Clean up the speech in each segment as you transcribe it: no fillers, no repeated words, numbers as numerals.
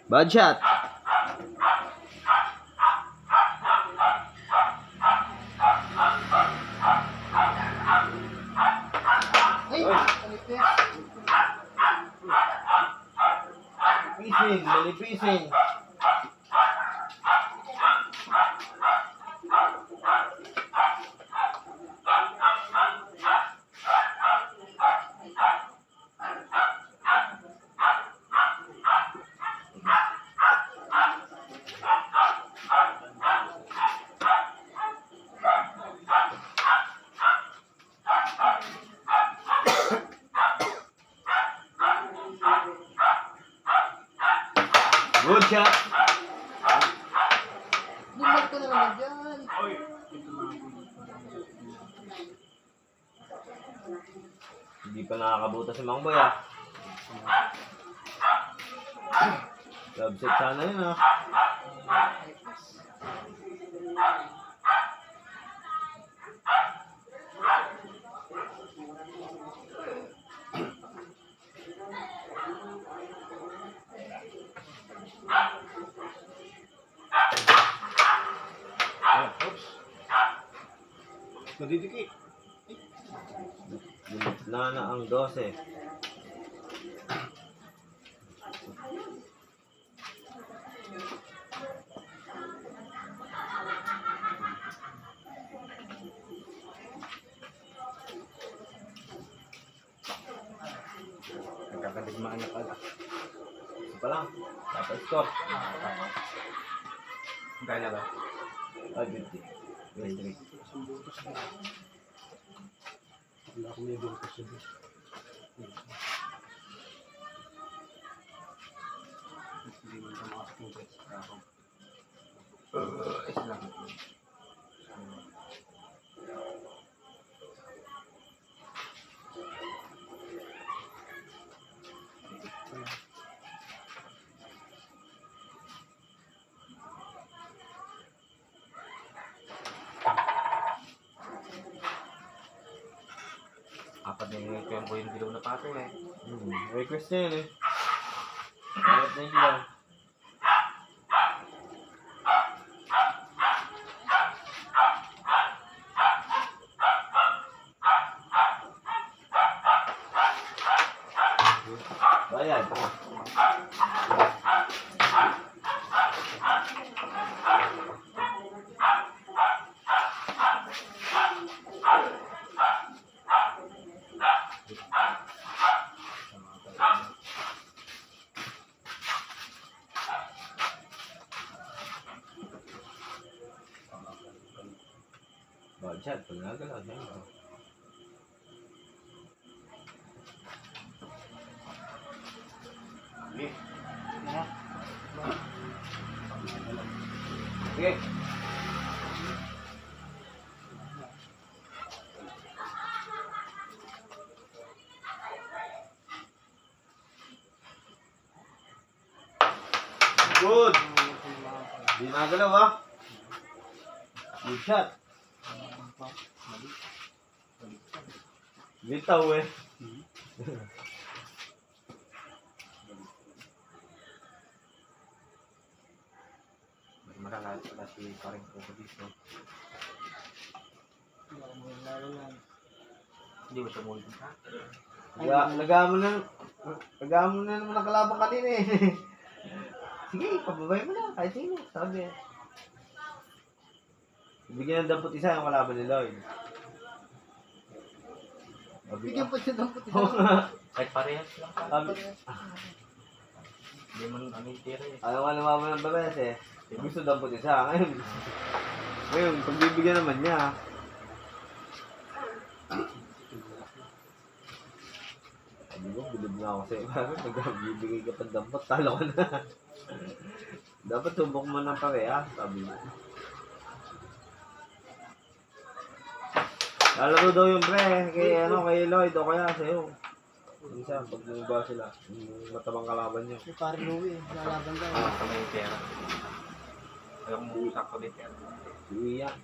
Bad shot. Pising, mali pising. Good shot. Bumalik ka naman dyan. Hindi pa nakakabuta si Mang Boy ah. Love set sana yun ah. Oops. Nadidikit. Gumitla na ang 12. Nagkakadigmaan na pala. Isa pa lang. Tapos score. Gala ba? 550. 23. Wala akong may bukas sa bus. Hindi man sa mga students. Isa lang. Apat na yung tempo yung dilaw na pato eh. Request na yun eh. Apat na yung dilaw. Bayad. Bad shot. Pag nagalaw na yun. Sige. Good. Di nagalaw ah. Good shot. Bitaw eh. Makalat pala si paring ko dito. Hindi mo siya muli ha? Nagamo na naman ang kalabang kanina eh. Sige, pababay mo na. Kahit sino. Sabi. Bigyan ng dampot isa ang kalaban ni Lloyd. Bigyan pa siya ng puti. Kahit parehas lang. Sabi. Hindi mo ano yung tira eh. Ayaw nga lumaban ng babes eh. Gusto dampot isa. Ngayon, pagbibigyan naman niya. Sabi ko, bilib na ako sa'yo. Nagbibigay ka pa dampot, talo ka na. Dapat subok mo ng pareha, sabi mo. Lalaro daw yung pre, kay Lloyd o kaya sa'yo. Minsan, pag nangba sila, yung matabang kalaban nyo. Si Pare Louie, lalaban daw. Sa may pera. Ayaw kong usak ko dito. Uwi yan.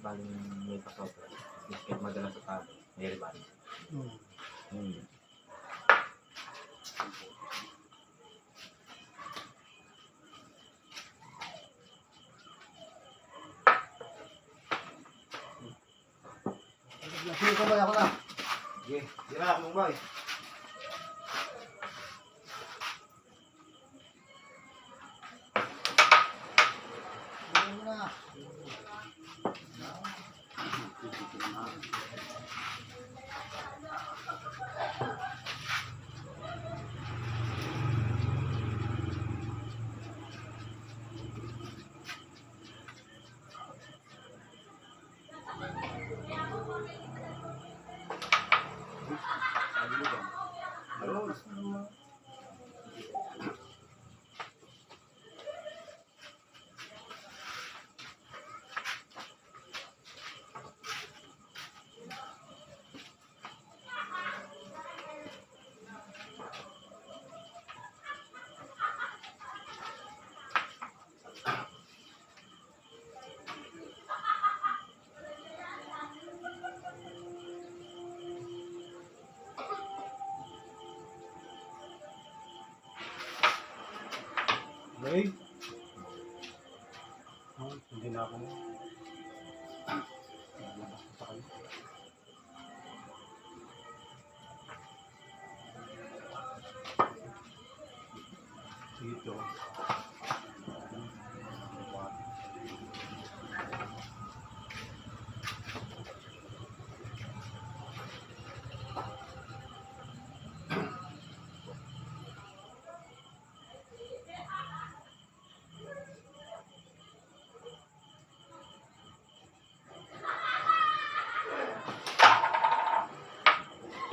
Baling may pasok. Biscuit madalas sa talo. May ribali. Sinusabay ako na. Sige, tira, Munggoy. Ano na. Okay. Hindi na ako. Sa kanya. Dito.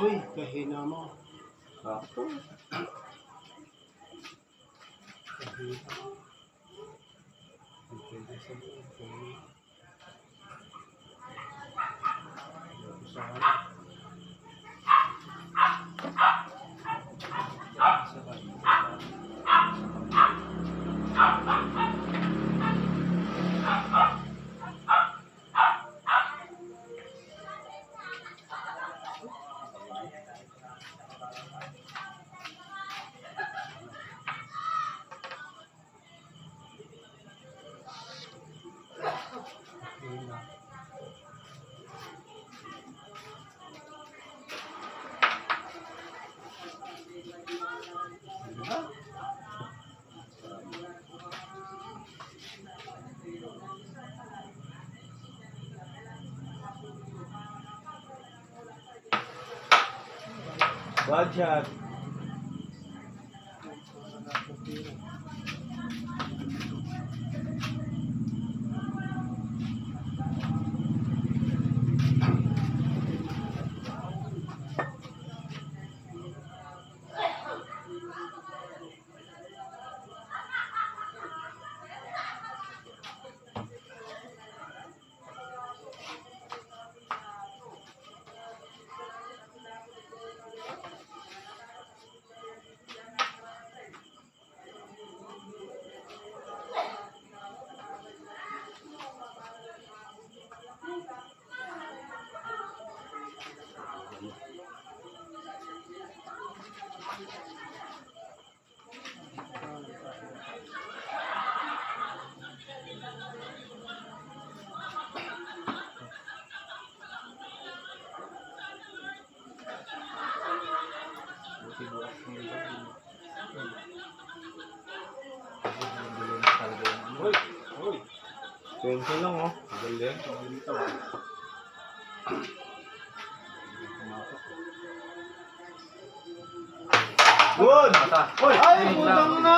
Uy, kahina mo. Ako. Kahina. Pwede sa buhay. Bad shot. Uy! Uy! Penso lang, oh. Galing. Dito. Good! Uy! Ay, putang na!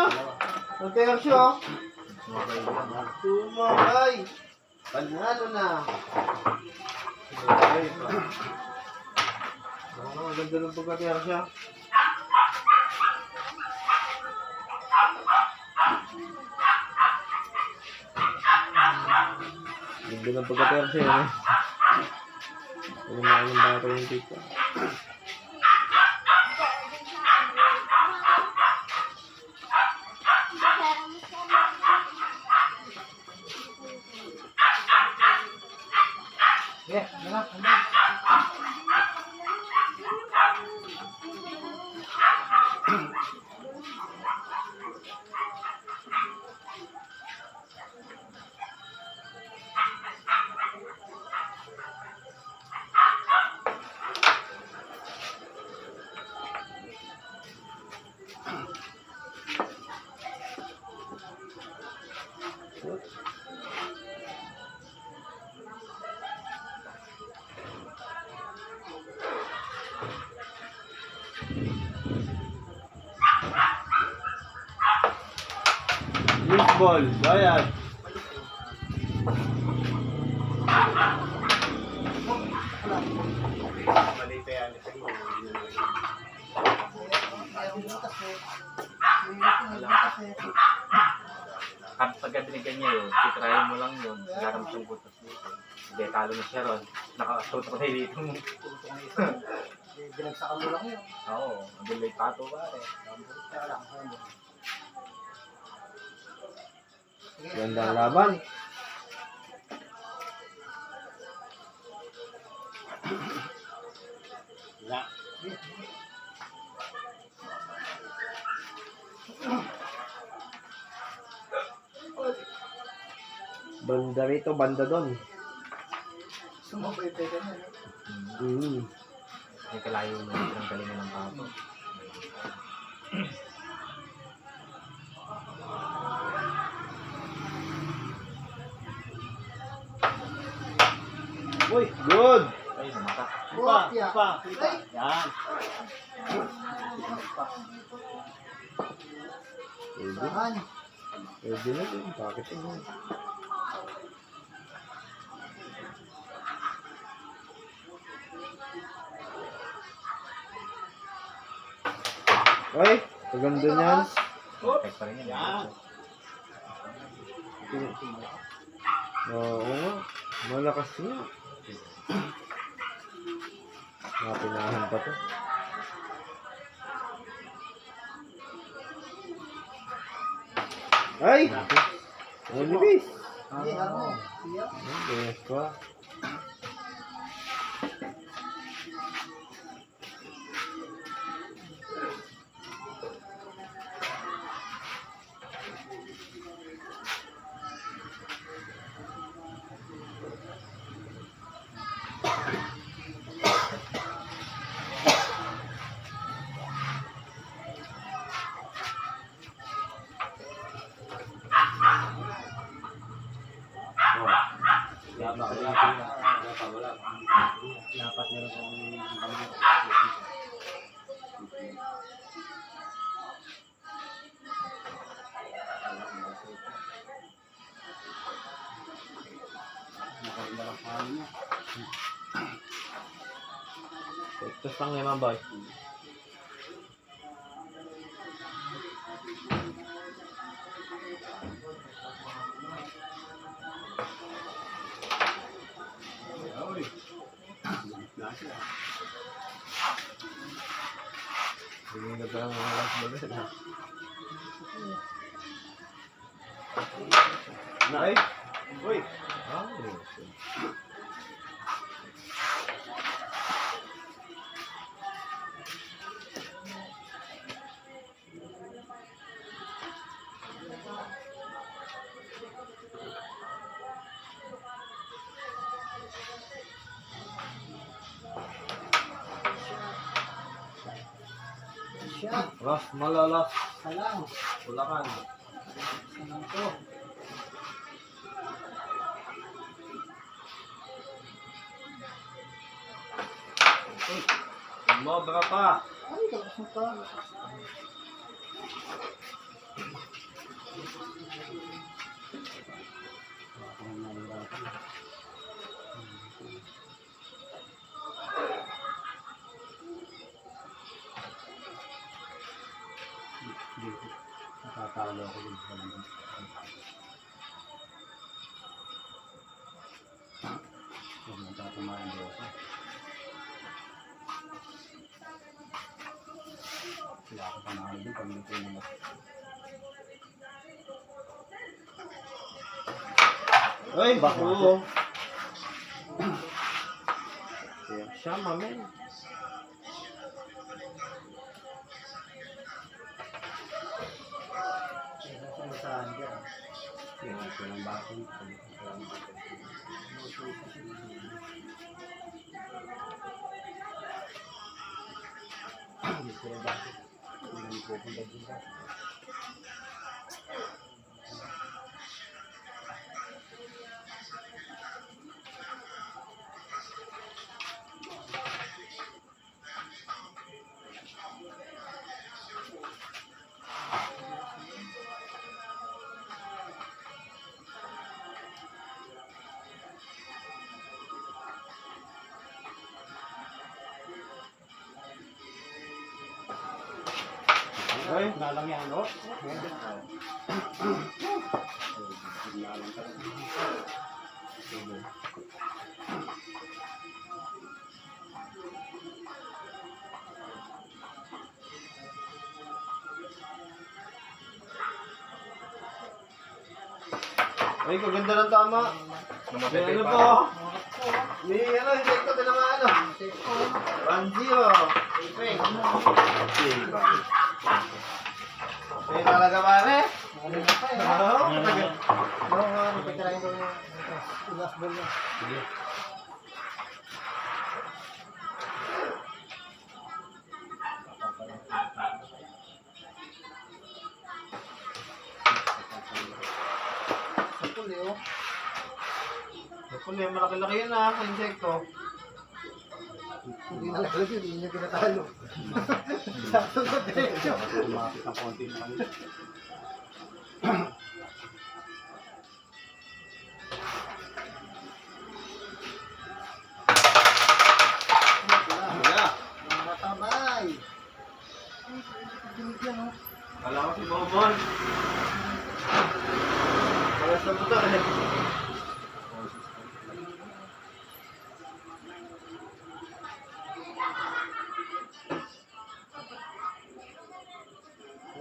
Nagkayang siya, oh. Sumabay! Panalo na! Ay, ang ganda ng pagkakayang siya. Ganda ng pagkakayang siya, eh. Ano na anong bata yung tita. Yeah, malak. ball. Ayan. Mali pa yan. Ayaw mo kasi. Ayaw mo kasi. Pagka binigyan niya yun, titrayan mo lang yun. Garam siyang butas dito. Hindi, talo na siya ron. Nakatutok na dito. Tutok na isa. Binagsakan mo lang yun. Oo, ang bilay pato ba eh. Kaya lang. Sige, Gandang laban. Banda rito, banda doon. Sumabay pa ka na. May kalayo na ang galingan ng pato. Uy, good! Ay, namata. Kita. Yan. Pwede. Saan? Pwede na din. Bakit yun? Uy, paganda niyan. Perfect pa rin yan. Oo nga. Malakas nga. Napinahan pa to. Ay! Ang libis! Hindi, ano? Siya. Ang bilis pa. Dapat meron kong Tos lang yung mga boy. Hindi na parang mga last ball na. Nay? Uy! Ah, Siya. Las, malalas. Salang. Ulakan. Salang to. Mobra pa. Ay, tapos mo pa. Nakatalo ako din sa naman. Huwag nang tatamaan daw ako. Sila ako panahal din pag nito naman. Ay, bako. Siya, mamen. Saan dyan? Ito ng bakong. Ito ng bakong. Hindi ko pupunta dito. Ay, nalang yan, no? Ay, kaganda ng tama. May ano po? May ano, insekto din naman ano. 1-0. May talaga pare. Ano na pa eh. Oo, talaga. Oo nga, napitirahin ko yung last ball niya. Sige. Sa puli, oh. Kapag malaki-laki yun ah, insekto. Hindi na lang yun, hindi niya pinatalo. Sakto sa diretso. Tumapit ng konti na kami. Wala. Mga tabay. Ay, dinig yan, oh. Kala ko si Bomon. Kala sa motor eh.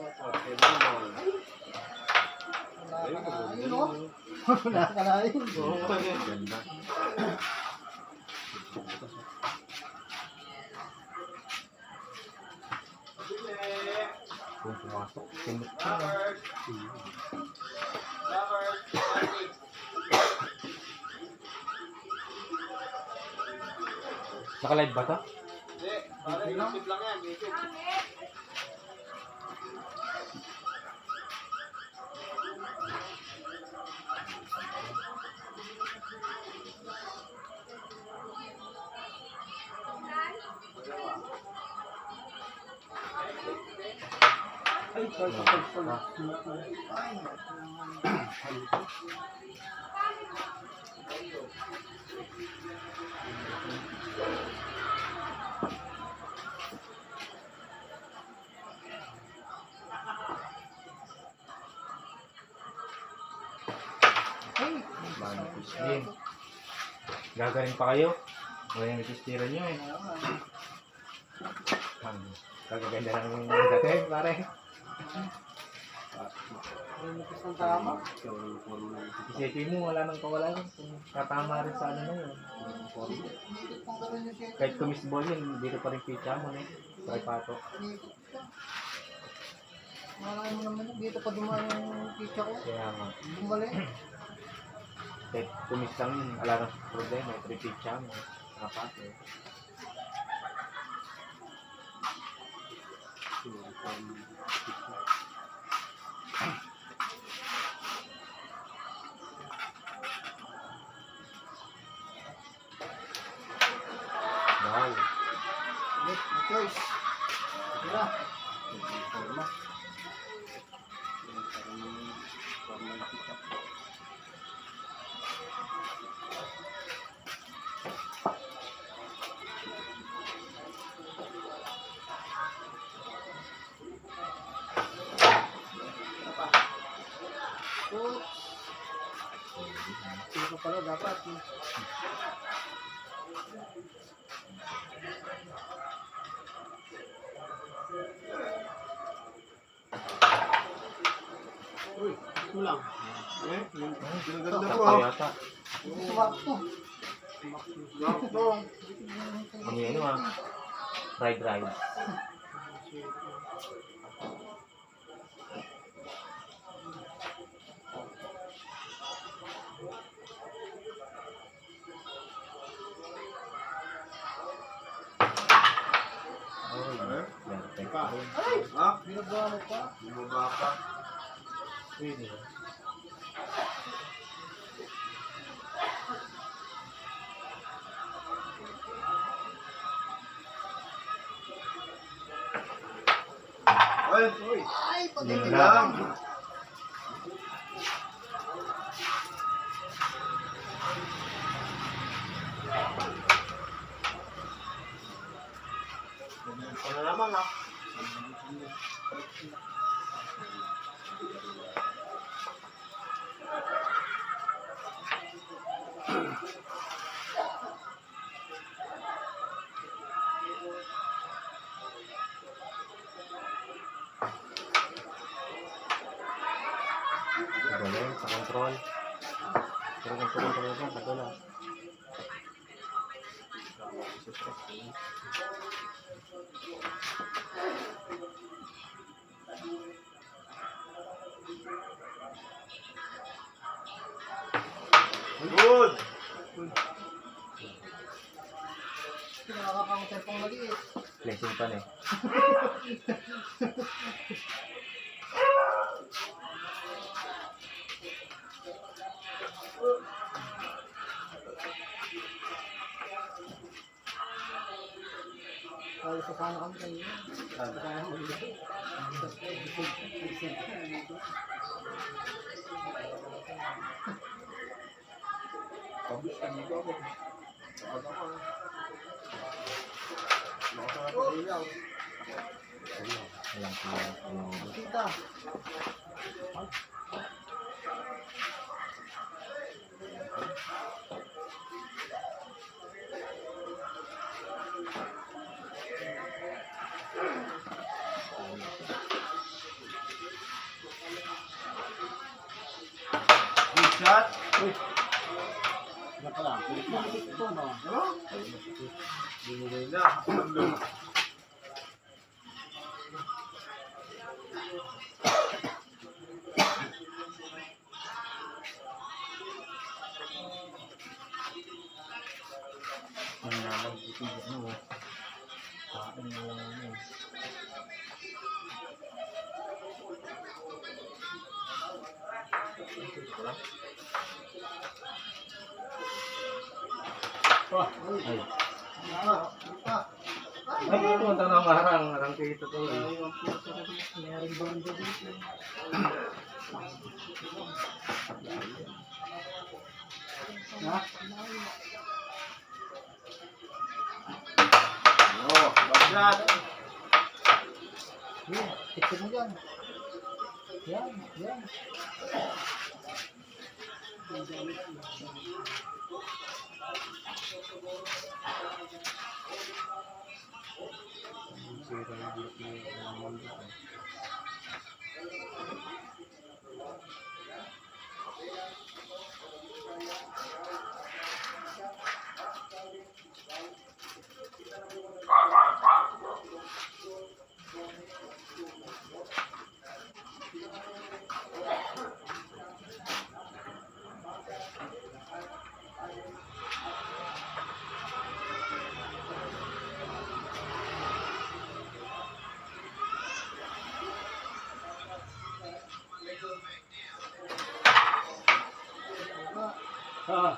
Okay, Bomon. Nakakalain, oh. Nakakalain. Oo, ganda. Kung pumasok, sinot Naka-live ba to? Ay, sorry, sorry. Ay, ay. Manipis din. Gagaling pa kayo? Wala yung itistira nyo eh. Kagaganda lang yung dati, pare. Lumipis ng tama. Isipin mo, wala nang kawalan. Kung katama rin sa ano na yun. Lumipis pang gano'n yung shit. Kahit kumisball yun, dito pa rin pitcha mo eh. Try pato. Lumipis ka. Malaki mo naman yun. Dito pa dumaan yung pizza ko. Kaya nga. Bumalik. Kahit kumis lang yun, wala nang problema. Try pitcha mo. Nakapato. Wow. Yes, no choice. Tira. Oops. Dito pala dapat. Uy, ito lang. Eh, ganda Sakto po. yata. Sumakto. Sakto. Ang ano ah. Fried rice. Yan, teka. Ay! Ha? Binagawa mo pa. Bumaba pa. Pwede ba? Ay, Ay, Yun pag-ibig lang. lang. ano naman ah. Galing, sa control. Pero control talaga, tagal lang. Good! Nakakapangutin pang maliit. Blessing pa na eh. Kaya sa sana kami kanina. Kaya mo ulit. Pabis ka dito ako. Kita. Good shot! Yan pala. Kulit na. Ito no. Binigay na. Ang nalang itigil mo. Kain mo lang ano. Ay. Ay, Ay, punta na marang. Marang kita to eh. meron banda dito. Ha? Oh, good shot! Yun, tikso mo dyan. Yan, yan. Ah.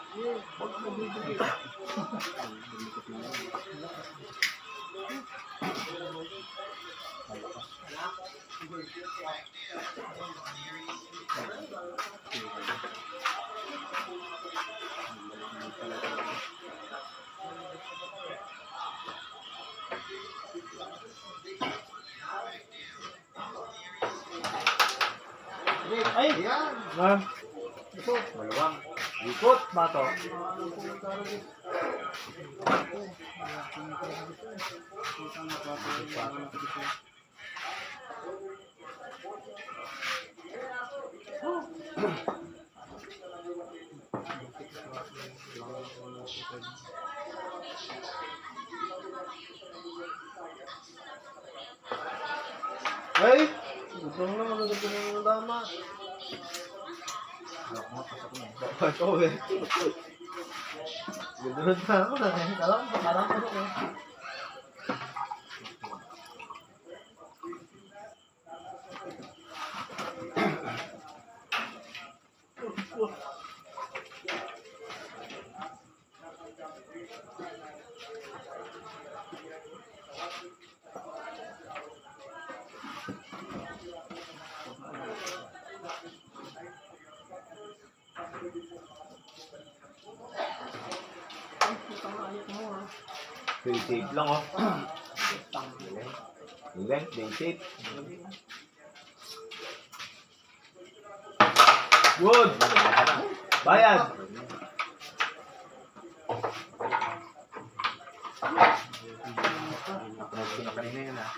Ay! Yan. Ma'am. Ito. Maluwang. Ikot ba to? Ay! Gutom na magagod na ng dama. Ito eh. Gudunod na ako na. Alam ko ito. Stay safe lang oh. Galing, stay safe. Good! Bayad! Napansin na kanina yun ah.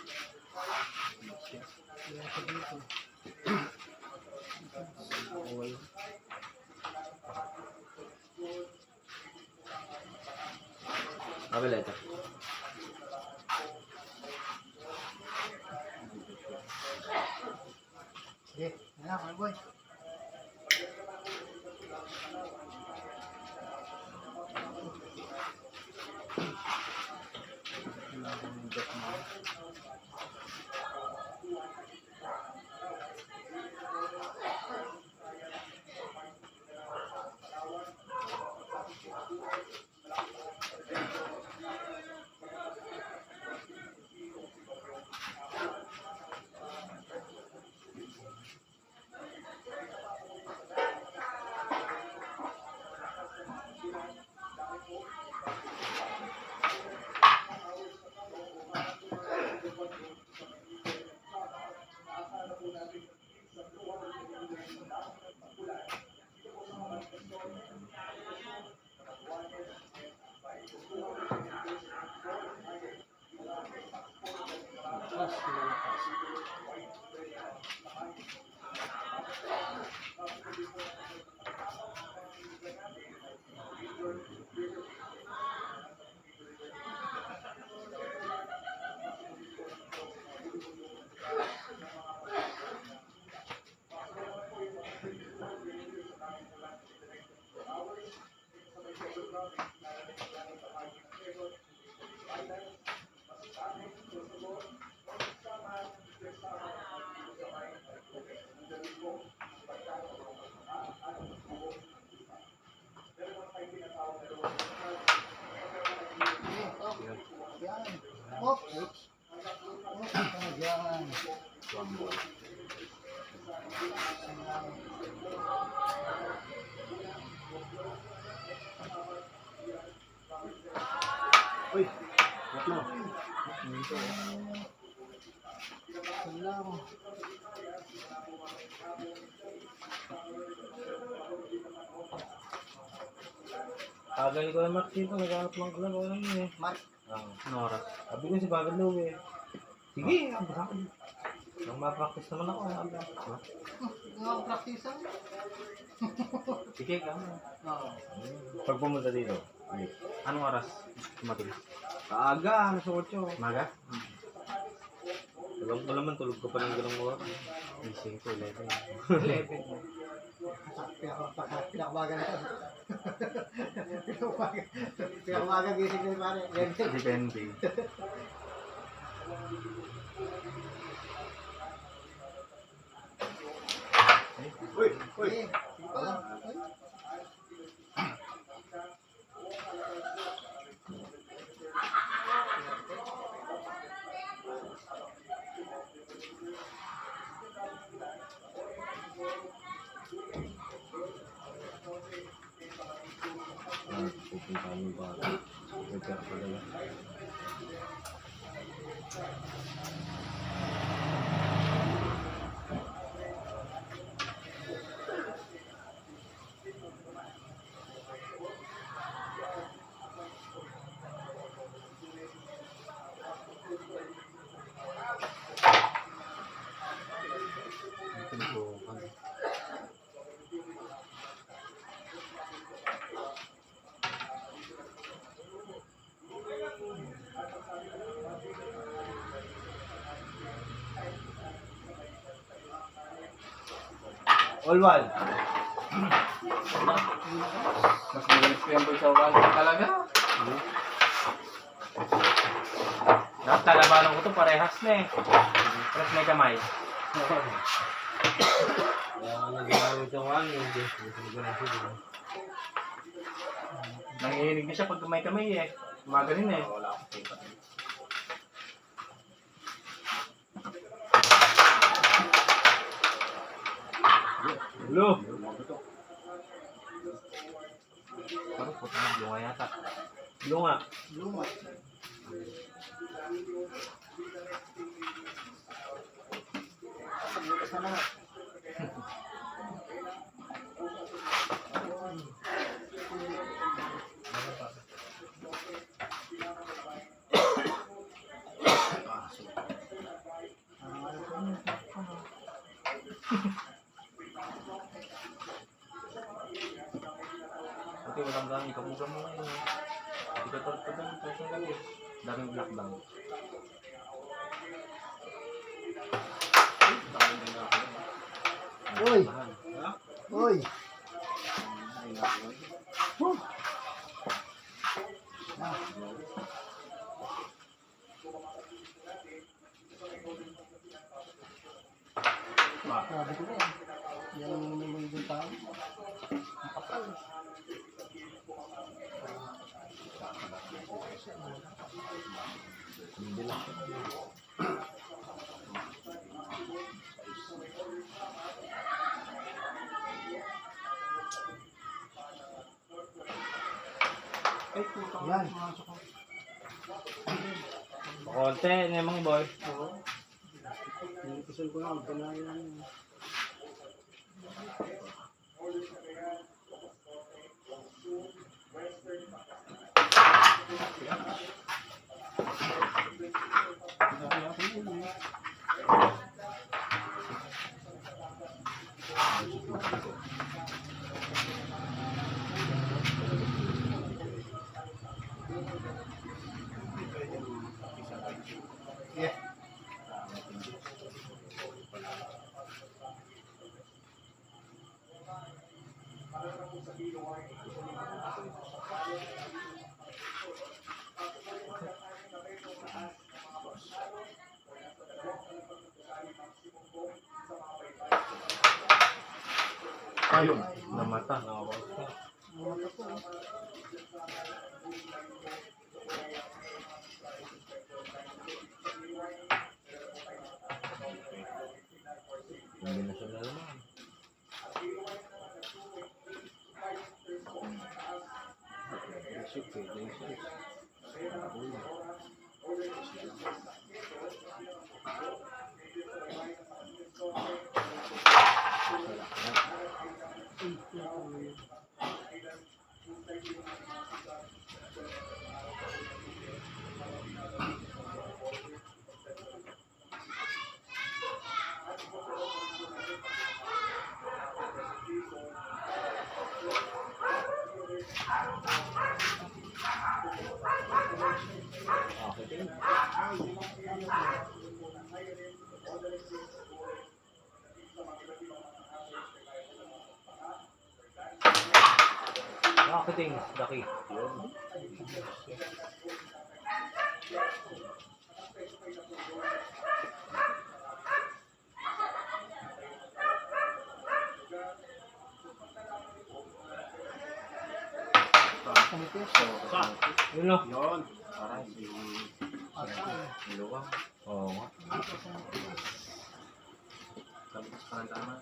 Kabila ito. Sige, yan na, boy. Lakas, lalakas. Yan. Oops. Oops. Yan. Uy, ba't mo? Salam. Tagal ko na Mark dito. Naghanap lang ko lang. Wala yun eh. Mark. Ano oras? Sabi ko si Bagad Lou eh. Sige, ang bakit. Nang ma-practice naman ako. Nga practice ang. Sige ka. Oo. Pag pumunta dito. Anong oras? Tumating. Kaaga, nasa 8. Maga? Alam ko naman, tulog ko pa ng ganang oras. Gising ko, 11. 11. Pinakabagan na. Pinakabagan gising na yung pare. 11. Depende. Uy, uy. Sige. Sige pa lang. Uy. Pupunta mo ba? Nagkara ko na lang. All one. Mas magalis ko yung boy sa uwan. Talaga? Dapat talabanan ko to parehas na eh. Parehas may kamay. Kaya ang nagamit yung ano, hindi. Nangihinig na siya pag may kamay eh. Magaling eh. Blue. Parang puta na, bunga yata. Blue nga. Luma. Bukas na naman. Buti walang gamit. Kamuga mo ngayon. Dito to doon, kasi kami. Daming black bang. Uy! Uy! Sabi ko na yan. Yan ang naman yung tao. Ang kapal. Hindi lang. Ay, puta. Yan. Konti, nemang boy. Oo. Pinipisan ko na. Pinayan. Yeah. Ayun, namata. Kombinasyon na naman. Okay din. Marketing, Daki. Yun. Yun o. Yun. Parang yung luwang. Oo nga. Kabitas pa ng tama.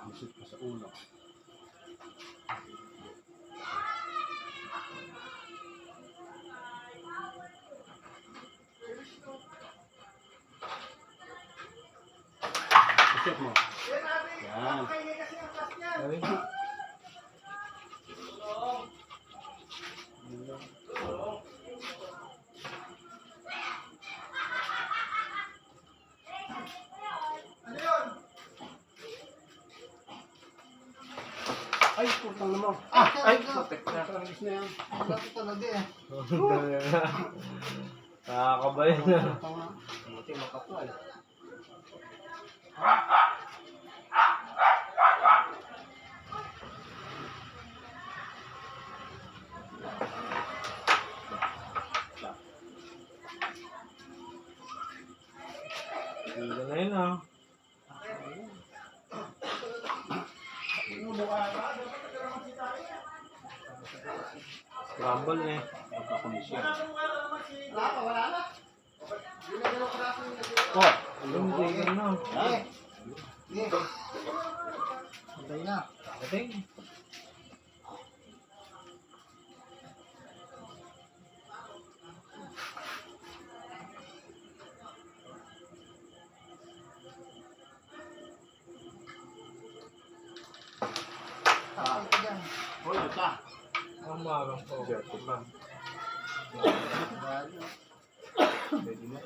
Masip pa sa ulo. Masip mo. Yan. Ay, Ay, putang na mo. Ay, putek na. Taragis na yan. Dati talaga eh. nakakabayan na. Putang na. Buti makapal. Hindi na yun ah. Scramble eh. Magkakomisyon. Wala na. Ginagano ko natin yung Oh, Hindi ka na. yan. Hintay na. Ating. Tapos ka dyan. Hoy, ata. Ang marang po. Jerko pa. Dahil, Pwede na.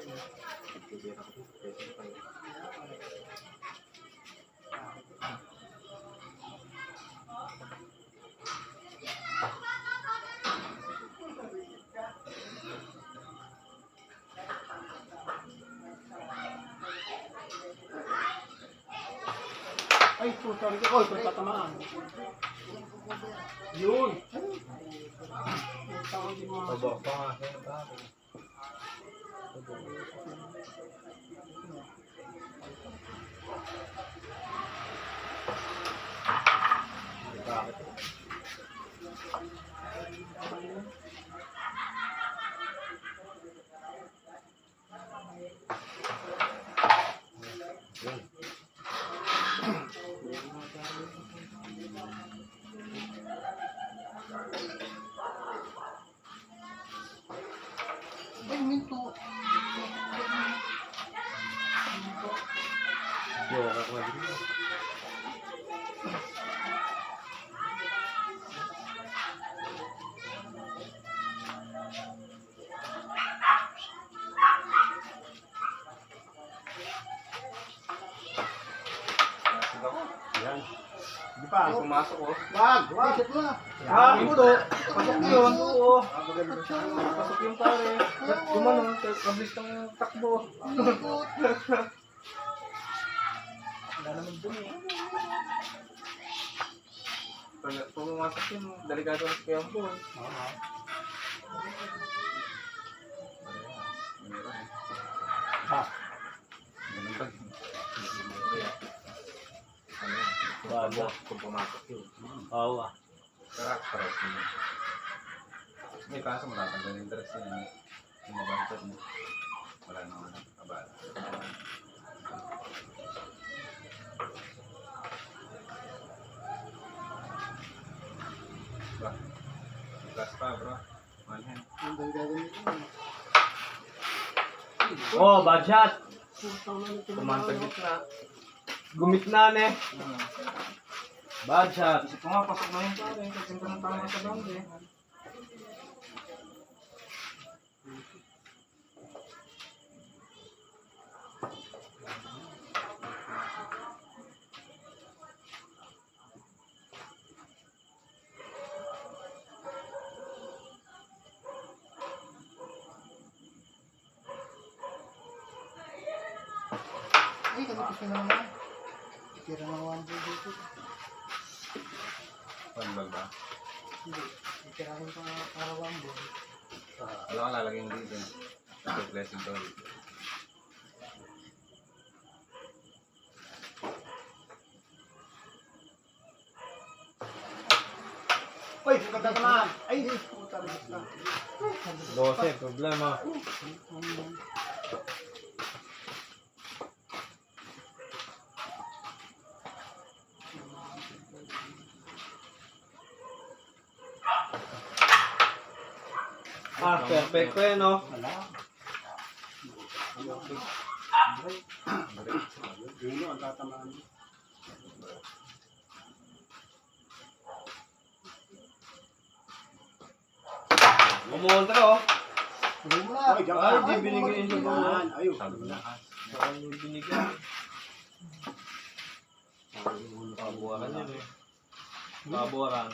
Pwede na. Pwede na. Ay, puta rin ako. Ito tatamaan. Yun. Tawag din mga... Tabo pa nga. Kaya ba? Bakit? Yun. Ay, minto. Yoka ko din. Yan. Di pa. Pumasok ko. Wag! Wag! Isip na. Ito. Pasok yun. Oo. Pasok yung pare. Gumano. Mabilis ng takbo. Minto. Wala naman dun eh. Pag pumasok yun, delikado ang kaya po. Ha? Bago. Kung pumasok yun. Oo ah. Karak. May kaso matatanggal yung interest yun. Yung mabantot mo. Wala naman ang kabala. Ba? Gas pa bro. Malhan. Ang gagawin ito. Oh, bad shot. Pumantag gitna. Gumitna na eh. Bad shot. Isip ko nga, pasok na yung pare. Kasi ko ng tama sa bangke. Ay, kanipis na naman. Tira ng 1 dito. Panbal ba? Hindi. Tirahin ko ng arawan mo. Alam ko lalagay mo dito. Ito blessing to dito. Uy! Ganda naman! Ay! Puta rin na. 12, problema. Ah, perfect ko eh, no? Wala. Yun ang tatamaan. Umuntra, oh. Tuloy mo na. Ay, diyan Ay, ka. di binigay yung sabawan. Ayun. Sabi ko na. Baka nyo binigyan. Pabuwaran yun eh. Pabuwaran.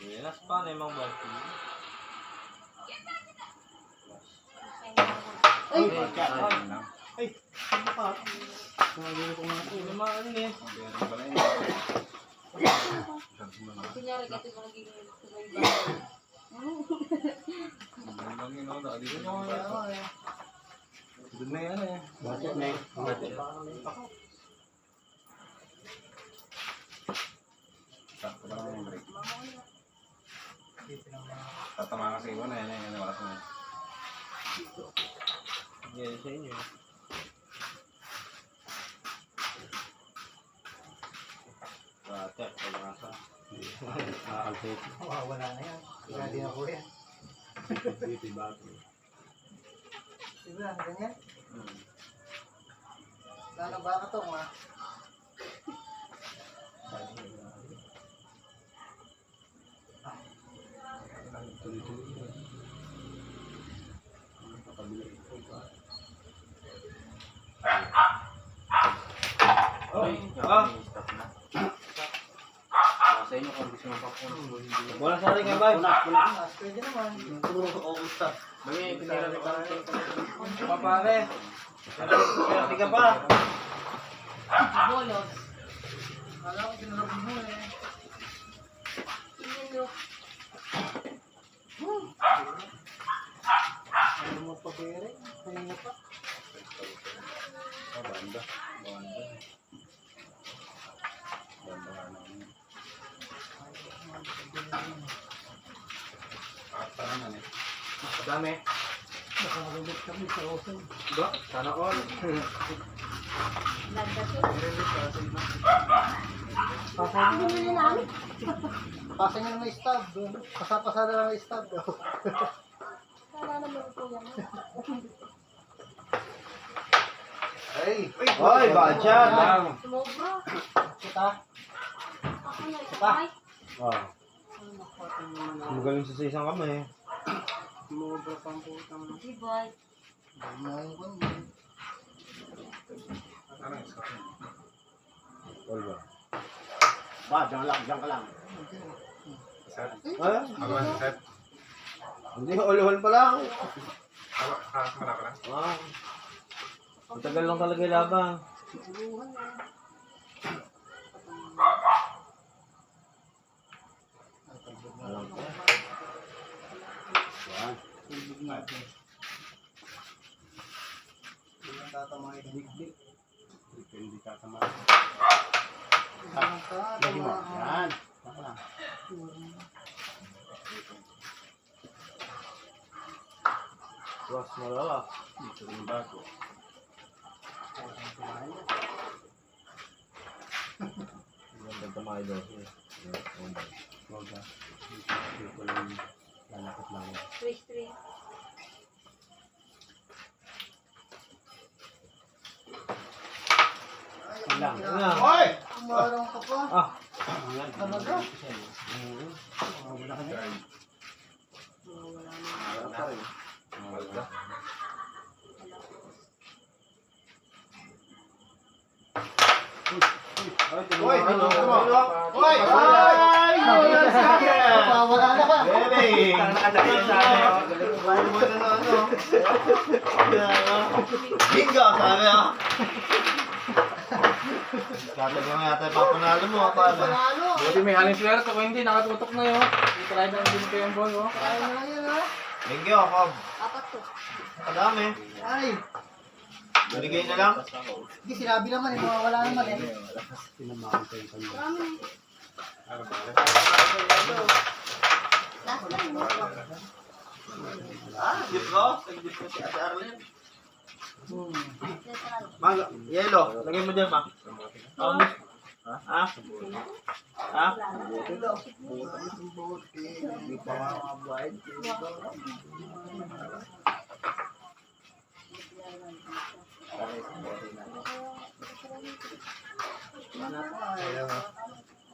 Yenas pa na yung mga balti. Ay! Ayun lang. Ay! Ano ka? Nagagawin ko nga. Ay, naman eh. Meron pala yun. Sabi mo na. Kunyari, kasi kung naging tuloy ba? Meron lang yun, no? Dito Oo, oo, eh. Doon na yan eh. Bakit na eh? Sakto pa naman yung break. Tatama kasi ko na yan. Yan yung oras na yan. Yan sa inyo. Bate, pag-asa. Nakakalpit. Wala na yan. Ready na ko yan. Dito yung bato. Diba, ganyan? Lalo ba ka to, ma? Ay, ah! Stop na. sa inyo kung gusto mo papunas mo hindi. Wala sa rin kayo, bay. Pwede naman. Mami, pinira rin tayo. Papare. Hindi ka pa. Bolos. Kala ko sinarap mo eh. Ano mo pa bere? Kaya pa. Banda. Banda. Banda nga namin. Parangan eh. Dami. Nakakalabot kami sa osan. Diba? Sana all. Pasang Ano na namin? pasang nyo na stab. Pasapasa na lang yung stab. Wala naman po yan. Ay! Hoy, bachat. Sumobra. Kita. Ako na isakay. Ah, magaling sa isang kamay. Sumobra pa ang putang. Si Boy. Ngayon ko. All ba? Ba, diyan ka lang. Ah, Hagawan sa set. hindi, all pa lang. Maraka lang. Ah. Ang tagal lang talaga yung labang. Alam ko. Yan. Hindi tatamahin. Hindi ka tama. Yan. Lagi mo. Yan. Saka lang. Mas malala. Dito rin bago. Ang tamay daw. Huwag ka. Dito lang. Lalakot lang. Twist 3. Lang. Ano? Hoy! Umarang ka pa. Ah. Talaga? Wala ka na. Wala. Hoy, ano? Hoy! Hoy! Wala na ka. Bebe! Nakadali sa akin. Bayan mo na ano. Bingo! Sabi ah. Kata ko nga yata ipapanalo mo. Paano? Panalo. Buti may haling swerte kung hindi, nakatutok na yun. I-try na din ko yung ball, oh. Kaya na lang yan ha. Bingo ako. Apat to. Kadami. Ay! Binigay na lang. Hindi sinabi naman eh. Mawawala naman eh. Tinamaan ko yung kanya. Marami na. Ano ba? Last na yun. Ah, gift ko? Gift ko si Ate Arlene. Neutral. Mag, yellow. Lagay mo dyan, ma. Ha? Ha? Ha? Hindi pa makabayad.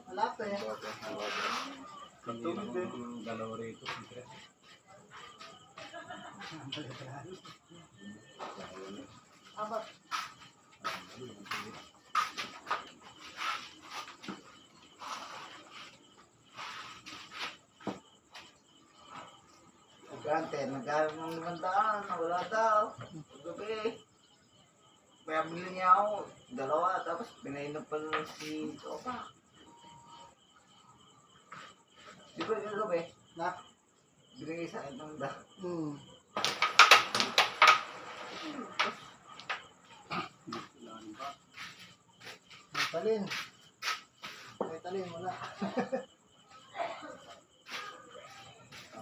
Wala pa eh. Dalawa rito, siyempre. Abot. Gante, nagkaroon ng 500, wala daw. Gabi. Kaya bili niya ako, 2, tapos pinainom pa lang si Topa. Di ba yung gabi? Na? Binigay sa akin ng da. Talin. May talin, wala.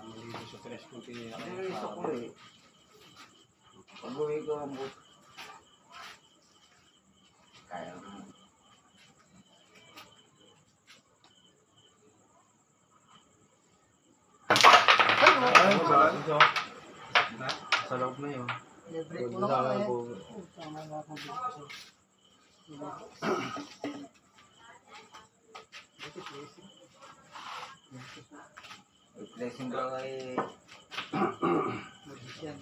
Maligo sa tres kung tinira ka. Niliso ko eh. Pag-uwi ko ang but. Kaya mo. Ay, ito. Na? Sa loob na yun. I-break ko Doon na sa ako eh. loob. Tama na ako dito kasi. Replacing daw ay magician.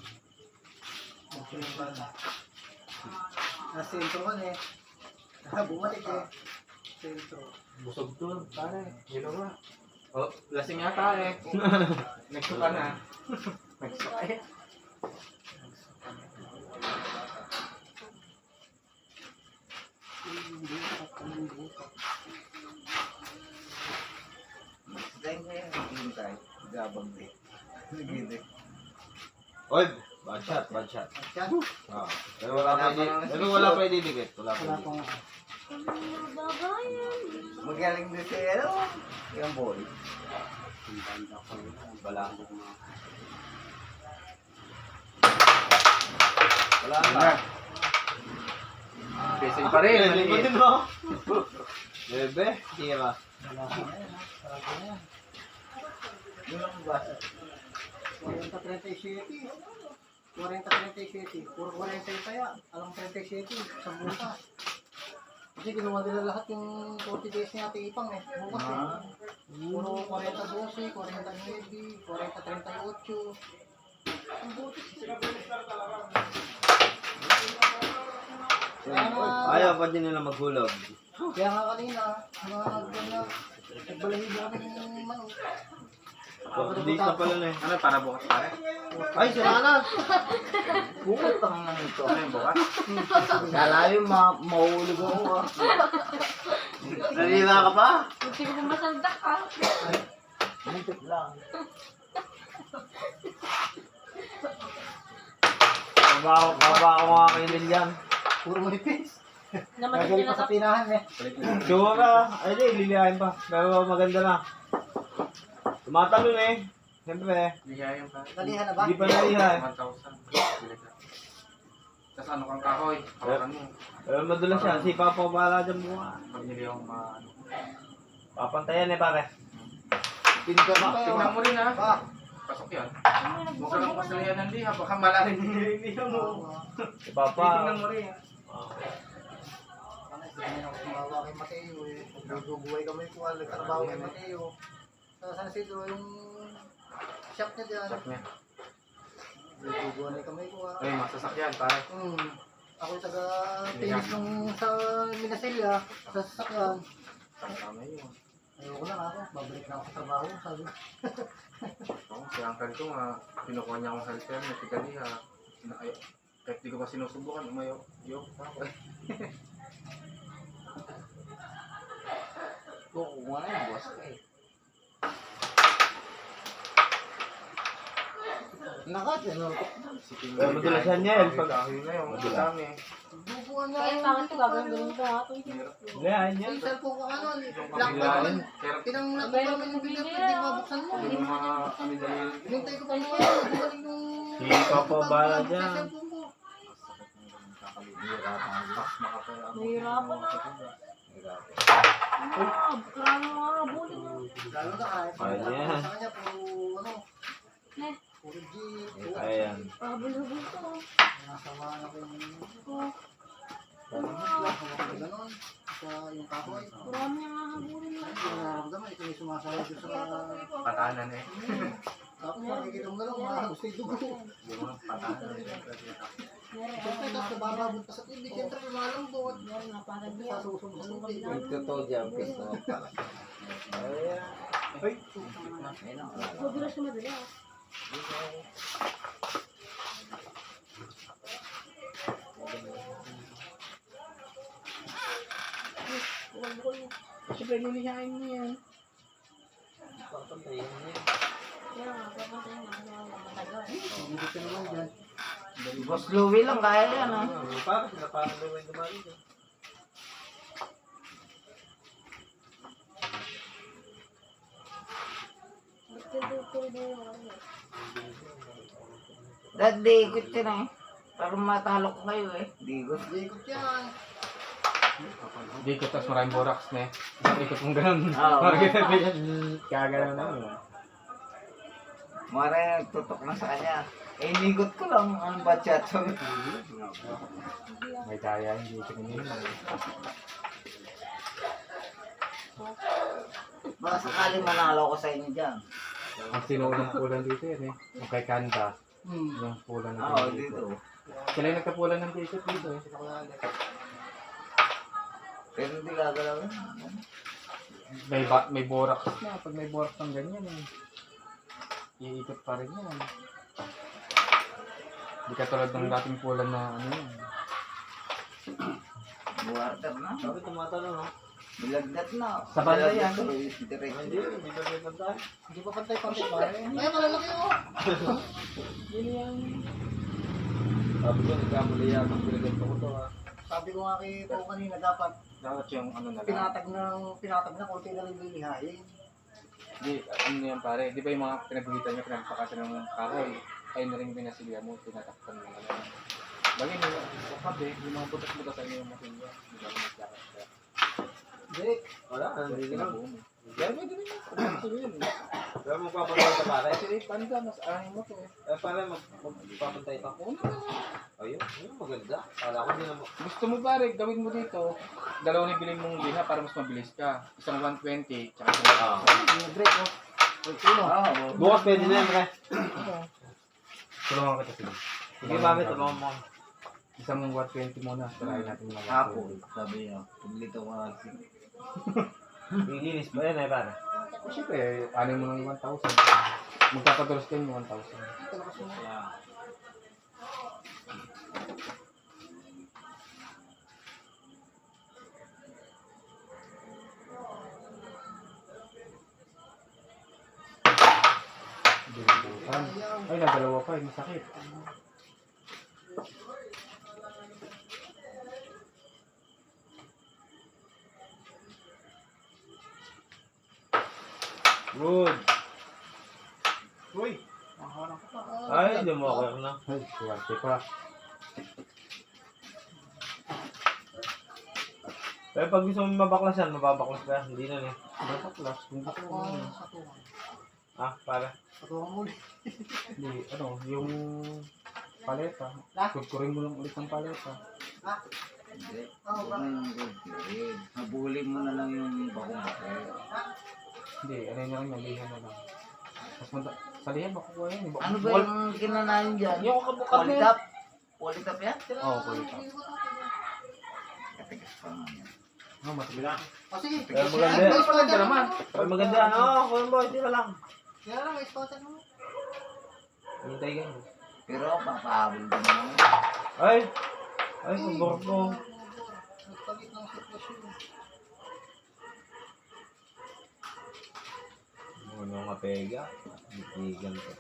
Nasa intro man eh. Bumalik eh. sentro. Busog to, pare. Ginawa. Oh, lasing yata eh. Nagsuka na. Nagsuka eh. Butak ka ng butak. Dahil ngayon, hintay. Gabang din. Nagigit. Oy, bad shot, bad shot. Yan. Ah, pero wala pa ididikit. Wala pa Wala ididikit. pang Magaling din si ano. Yung boy. Wala. Wala Ano na. na? Pacing pa rin. Hindi maliit. din mo. Bebe, tira. wala pa na yan. Sarap na yan. Yun ang ba? 40-37. 40-37. Puro 40 yung kaya. Alam 37. Sa bukas. Kasi ginawa nila lahat yung 40 days ni Ate Ipang eh. Bukas eh. Puro 40-12, 40-9, 40-38. Ayaw pa din nila maghulog. Kaya nga kanina, nagbalahibo kami ng manok. Hindi na pala na eh. Ano, para bukas pare? Ay, sira na. Bukot ang nang ito. Ano yung bukas? Kala yung mahulog ako ah. Nalila ka pa? Hindi ko masaldak ah. Muntik lang. Kabaho nga kayo din yan. Puro manipis. Naman Nagaling pa sa pinahan eh. Sura. Ay, di, lilihain pa. Pero maganda na. Tumatalon eh. Siyempre. Lihayan pare. Nalihan na ba? Hindi pa nalihain. 1,000. Tapos ano kang kahoy? Hawakan mo. Pero madulas yan. Si Papa bahala dyan mukha. Pag nili akong ano. Papantayan eh, pare. Pinto na Tingnan mo rin ha. Pa. Pasok yan. Huwag ka lang pasalihan ng liha. Baka malalim yung nililihan mo. Si Papa. Tingnan mo rin. Hindi na ako sumawa kay Mateo eh. Nagbubuhay kami kung nagtrabaho kay Mateo. Sa San Isidro, yung shop niya dyan. Check niya. Nagbubuhay kami kung Ay, masasakyan pare. Ako yung taga-tinis nung sa Minasilia, sa sasakyan. Tama yun. Ayoko na ako, babalik na ako sa trabaho, sabi. Oo, si uncle ko nga, kinukuha niya akong health care, natigaliha. Kahit di ko pa sinusubukan, umayo. Kukuha na yung boss ko eh. Nakat, ano? Pero madulas yan yan. Pag Kahoy na yun, madami. Bubuhan na Kaya pangit ko gagawin ko ha. Lihain yan. Yung cellphone ko ano, Yung lock pa kabilaan, naman. kaya Pinang-lock pa naman yung bilat, hindi mabuksan mo. yung mga kami dahil Hinintay ko pa naman, bumalik yung... Si Papa bahala dyan. Sa cellphone ko. Nahihirapan na. Krano nga, bulit mo. Lalo na kahit Kaya niya. sa kanya, puro ano, Eh, puro jeep, puro Ayan. pabulubog ko. nasama na ko yung Oh, ganon, sa yung kahoy. marami nga habulin mo. Nararamdaman, ito yung sumasaya doon sa... patanan eh. Tapos makikita mo na lang, mahalos yung dugo. Yung mga patanan. Siyempre, tapos nabababot pa sa TV, siyempre lumalambot. Meron nga parang Sa susunod sa TV. Totoo dyan, pinto pala. Ayan. Ayun ang alala. madulas na madalas. Bukol-bukol mo. Siyempre, lilihain mo yan. Papantayan yan. Kaya nga, papantayin nga. Kaya nga, matagal. Hindi ka naman dyan. Boss Louie lang, kaya yan ah. Parang sinaparang gawin dumali dyan. Tuloy na yung ano. Dad, diikot yun eh. Para matalo ko kayo eh. Diikot. Ikot yan. Di ko tapos maraming borax na eh. Isang ikot mong ganun. Oo. Makikita mo yan. Kagano'n na yun. Mara nagtutok na sa kanya. Eh, diikot ko lang. Ano ba chat? May kaya, hindi ko nyo. Baka sakali manalo ko sa inyo dyan. Ang sinuunang pulan dito yan eh. Yung kay Kanda. Yung pulan na Oo, dito. Sila yung nagkapulan ng ticket dito eh. Sila ko yan. Pero hindi gagalawin. May borax na. Pag may borax ng ganyan eh. Iikot pa rin yan. Hindi katulad ng dating pulan na ano yun. Buwarter na. Sabi tumatanong, no? Bilagdat na. Sa banda yan. Direct. Hindi, hindi ba may pantay? Hindi pa pantay-pantay pare. Ay, malalaki oh. Yun yan. Sabi ko, nagkamali yan. Ang pinaganto ko to, ha? Sabi ko nga kay Pao kanina, dapat Dapat yung ano na lang. pinatag na konti na lang lilihayin. Di, ano yan pare. Di ba yung mga pinagbitan niya, pinagpakasan ng kahoy. Ayun na rin yung binasilya mo, tinatakpan mo na lang. Bagay mo, sabi, yung mga butas-butas ay yung masilya. Di ba yung magkakasya? Jake, Wala, hindi Hindi na. na buo mo. Kaya mo din yun. Sabi yun. Pero magpapantay ka pare. Kasi paano ka, mas ahin mo to eh. Eh, pare, magpapantay ka. Ayun, ayun, maganda. Kala ko din naman. Gusto mo pare, gawin mo dito. Dalawang ibilin mong liha para mas mabilis ka. Isang 120, tsaka isang yung break oh. Wait, sino? Bukas pwede na yan, pre. tulungan kita sila. Sige, bakit? Tulungan mo. Isang 120 muna. Try natin mga Hapon. Sabi niya. Puglito ko nga. Linis pa yan, eh, pare. Siyempre, ano mo ng 1,000. Magkakadalos ka yung 1,000. Talakas mo. Binubutan. Ay, nadalawa pa. Yung sakit. Good. Uy! Nakaharap ka pa. Ay, hindi mo ako na. Ay, suwarte pa. Pero pag gusto mo mabaklasan, mababaklas ka. Hindi na eh. Dapat last. Kung gusto mo Katuwang, yun. katuwang. Ah, pare. Katuwang ulit. Hindi, ano, yung paleta. Ha? Kukurin mo lang ulit ng paleta. Hindi. Oo ba? Huwag mo nang gulpirin. Habulin mo na lang yung bakong-bakong. Hindi, ano yun lang, nalihan na lang. Mas sa lihan, makukuha yan. Iba- Ano ba Wal- yung kinanahin dyan? Yung kabukad na yan. Politap? Politap yan? Oo, kulita. Katigas pa nga yan. No, matigas. O sige. Pero maganda. May spotter naman. Pero maganda, ano? Kuya boy, di ka lang. Kaya lang, may spotter mo. Hintay ka. Pero papahabol din mo. Ay! Ay, pagborok mo. Nagpalit ng sitwasyon. Ano nga pega? Bitigan ko.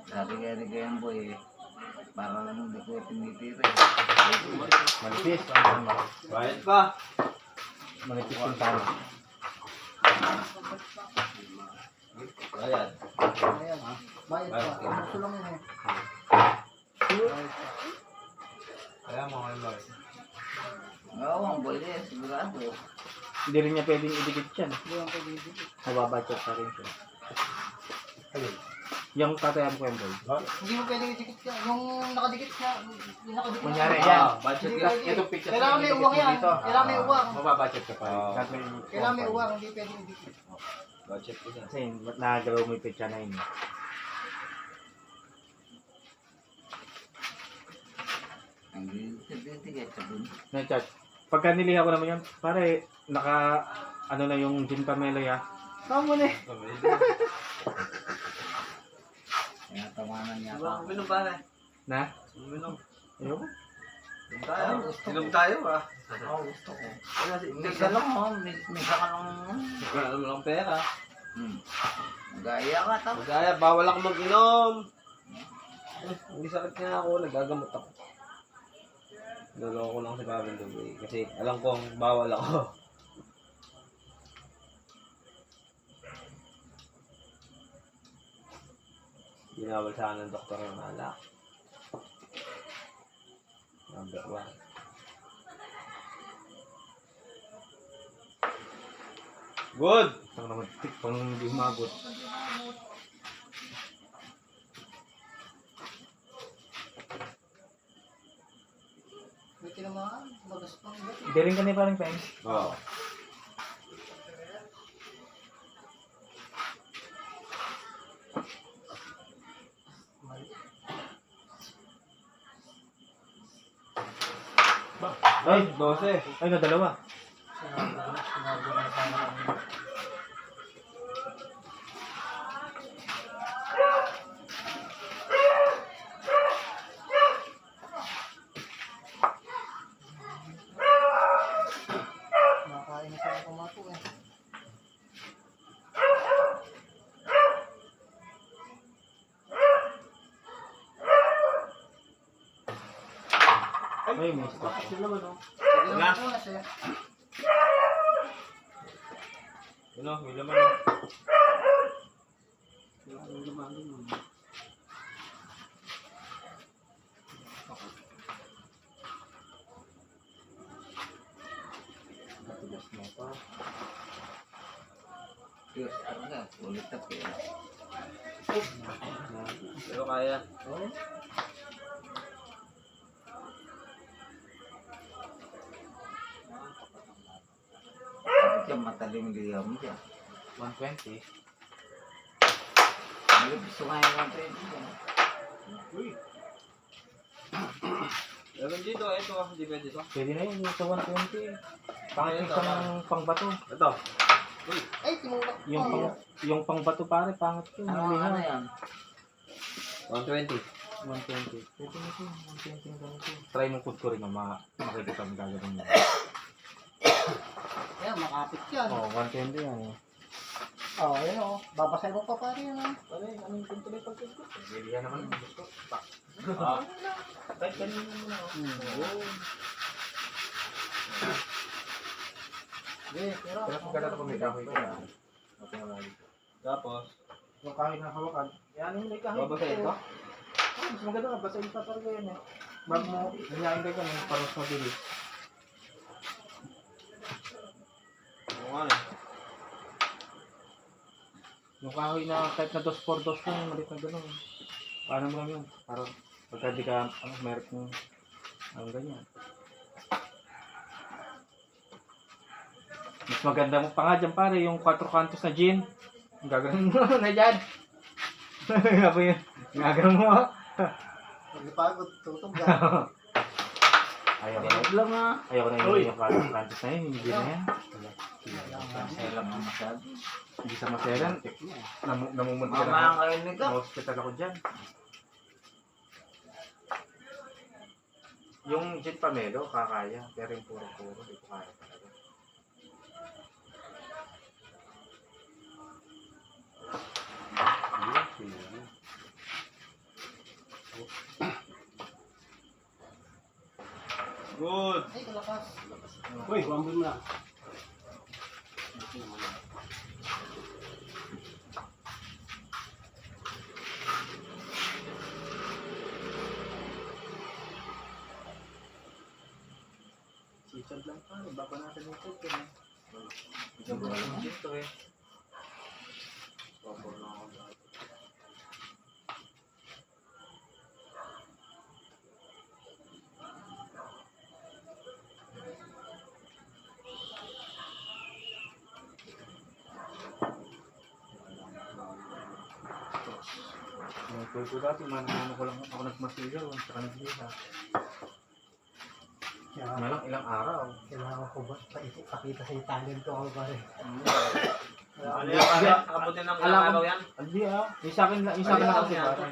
Sabi kaya ni Kayang Boy, para lang hindi ko tinitira. Manipis. Ang manipis. Bayad pa. Manipis yung tama. Bayad. Ayan. Bayad pa. Kamuso lang yun eh. Kaya mo kayo boy. Oo, ang boy din, sigurado. Hindi rin niya pwedeng idikit yan. Hindi lang pwede dito. Mababachat pa rin siya. Ayun. Yung tatayam ko yung boy. Hindi mo pwede itikit ka. Yung nakadikit siya. Yung nakadikit Kunyari, siya. yan. Budget Hindi ka. pwede. Itong picture. Kailangan may uwang yan. Kailangan may uwang. Mababachat ka pa rin. Oo. Kahit may Kailangan may uwang. Hindi pwede idikit. Budget ko yan. Kasi nagalaw mo yung picture na yun. Ang titigit sa dun. Na-chat. Pagka niliha ko naman yun, pare, naka, ano na yung gin pamelo ya. Tama mo na eh. Kaya tawanan niya Diba? ako. Uminom pare. Na? Uminom. Ayoko. Inom tayo. gusto ko. Inom tayo ah. Oo, gusto ko. Wala si Hindi ka lang mo, misa ka lang. Wala naman lang pera. Gaya ka tapos. Magaya, bawal ako mag-inom. Hindi sakit nga ako, nagagamot ako. Naloko ko lang si Pablo Dubay kasi alam kong bawal ako. Binawal sa akin ng doktor ng alak. Number 1. Good! Saka naman, pang hindi umabot. May tinamaan. Magas pang gabi. Hindi rin ka na parang peng. Oo. Ay, 12. Ay, na dalawa. Sinabi ko na sana. Nakain na sana kumato eh. Ay, miss ko. Sige naman oh. Wala. Sige naman oh, sir. Ano, may laman na. Yung gumagin mo. Matigas na pa. Diyos, ano nga, ulit na pera. Pero kaya. Bakit yung matalim liyaw mo dyan? 120. Ano gusto nga yung 120 dyan? Meron dito, ito. Hindi pwede to. Pwede na yun, yung sa 120. Pangit yung isang pangbato. Ito. Ay, tinulak. Yung pangbato pare, pangit yun. Ano yan? 120. 120. Pwede na ito, 120 na ganito. Try mo food ko rin, makikita mo gagawin mo. Ayan, makapit yan. Oo, 120 yan eh. Oh, ayan oh. Babasay mo pa pare yan ah. Pare, anong punto na yung pagkakas? Hindi yan naman, gusto. Ah. Kahit ganun mo na. Sige, pero. Pero kung gano'n ko may kahoy ka na. Tapos, Yung kahoy na hawakan, yan yung may kahoy. babasay ito. Mas maganda nga, basahin pa talaga yan eh. Bago mo, nanyayin ka ganun, para mas mabilis. Oo nga eh. Yung kahoy na kahit na 2x2 yung malit na gano'n. Paano mo lang yun? Para pagka di ka, meron kong, ganyan. Mas maganda mo pa nga dyan pare, yung 4 kantos na gin. Ang gagawin mo na dyan. Ako yun. Gagawin mo. Pagpagod, tutog ka. Ayaw ko na. Lang ah. Ayaw ko na yung 4 kantos na yun. Hindi na yan. Masaya lang ang masyado. Hindi sa maselan. Namumunti ka Mama na. ang kayo nito. Na-hospital ako dyan. Yung gin pamelo, kakaya. Pero yung puro-puro, hindi ko kaya talaga. Good. Ay, kalakas. Uy, kuambin mo na. Sisad lang pa. Baba natin yung food ko. Ito ba lang dito eh. Baba na ako. Yung ko dati, manano ko lang ako nagmasigaw, saka nagliha. Ilang araw. Kailangan ko ba pakita sa talent ko ako pare. Ano yung abutin ng ilang araw yan? Hindi yung sa akin lang kasi yan. pare.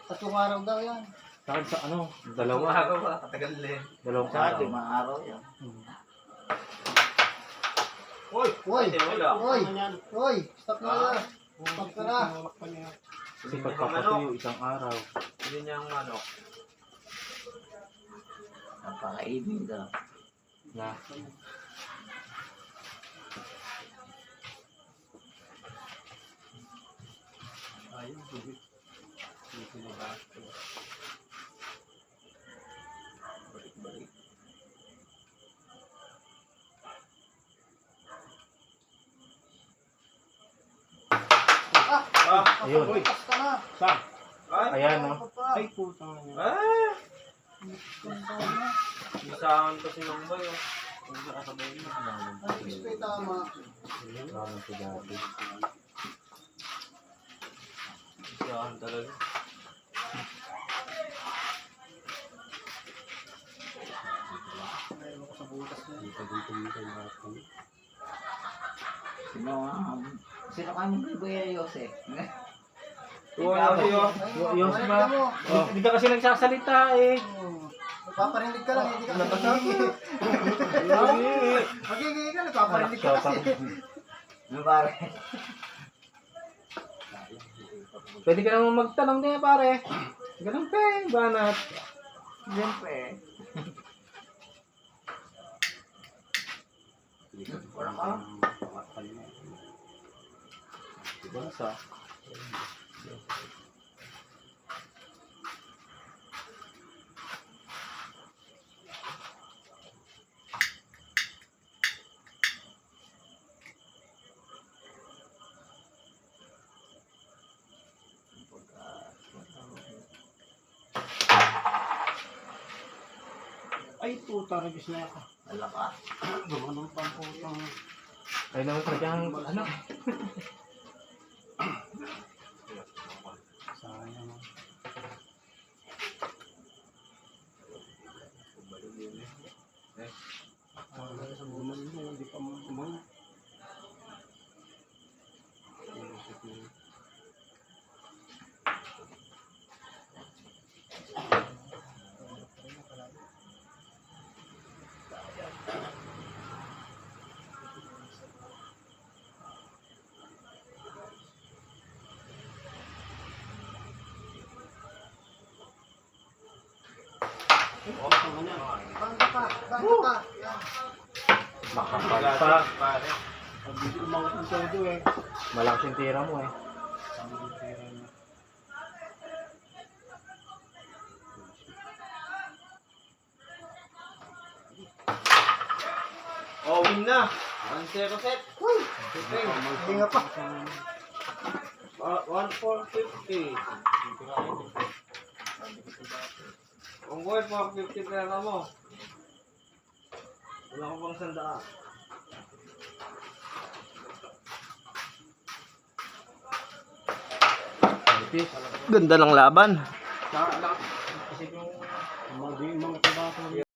Tatlong araw daw yan. Sa akin sa ano, Dalawang araw ba? Katagal din. dalawang Sa araw. 5 araw yan. Uy! Uy! Hindi, wala. Uy! Ano yan? Uy! Stop na yan! Stop ka na! Tinulak pa niya. Kasi pagpapatuyo isang araw. Hindi niya ang manok. Napakainin daw. Na. Ayun, bibit. Bibit na ba? Balik-balik. Ayun. Uy! Stop ka na! Saan? Ay! Ayan no. Ay, putang niya. Ah! Isahan kasi ng boy oh. Kung nakasabay mo. Ang gusto yung tama. Ano si dati. Isahan talaga. Pagintong-intong lahat kami. Sino ka mong Kuya Jose? Oo, yung ba? Oh, hindi ka kasi nagsasalita eh. Paparinig ka lang, hindi ka kasi magiging ka, nagpaparinig ka kasi. Ano pare? Pwede ka naman magtanong din pare. Ganun pe, banat. Siyempre. Wala ka? Diba sa? Ay, puta, nagis na ako. Wala ka. Gumanong pang putang. Ay naman talagang ano. Sayang. Wala sa gumanong mo, hindi pa umang. Bangga pa, bangga pa. Yan. Makapal pa. Pag hindi umangat ang todo eh. Malakas yung tira mo eh. Sama ang pera niya. Oh, win na. 1-0 set. Hindi nga pa. 1-4-50. Kung boy, 450 pera mo. Wala ko pang sandaan. Ganda ng laban. Isip yung